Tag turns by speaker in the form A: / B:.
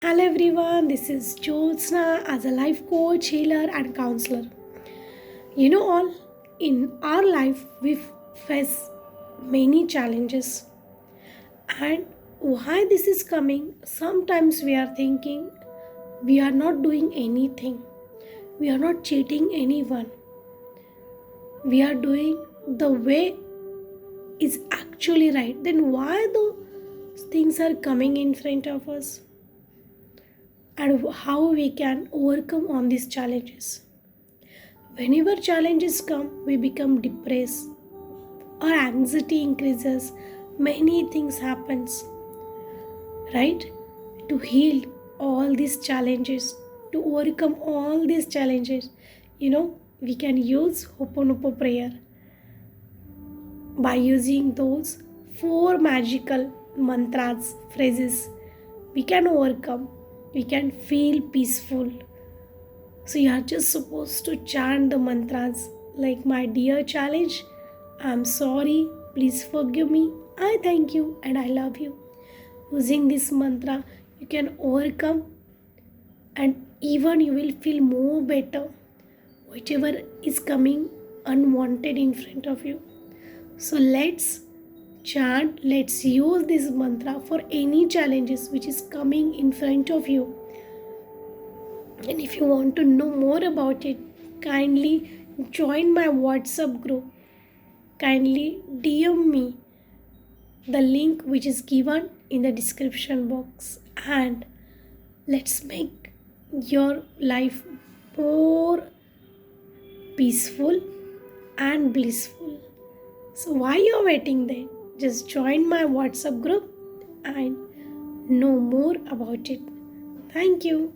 A: Hello everyone, this is Jyotsna as a life coach, healer, and counselor. All in our life we face many challenges, and why this is coming. Sometimes we are thinking we are not doing anything, we are not cheating anyone, we are doing the way is actually right. Then why those things are coming in front of us, and how we can overcome on these challenges? Whenever challenges come, we become depressed. Our anxiety increases. Many things happens, right? To heal all these challenges, to overcome all these challenges, we can use Ho'oponopono prayer by using those four magical mantras, phrases. We can overcome. We can feel peaceful. So you are just supposed to chant the mantras like, my dear challenge, I'm sorry, please forgive me, I thank you, and I love you. Using this mantra, you can overcome, and even you will feel more better whatever is coming unwanted in front of you. So let's chant, let's use this mantra for any challenges which is coming in front of you. And if you want to know more about it, kindly join my WhatsApp group. Kindly DM me the link which is given in the description box, and let's make your life more peaceful and blissful. So why you're waiting then? Just join my WhatsApp group and know more about it. Thank you.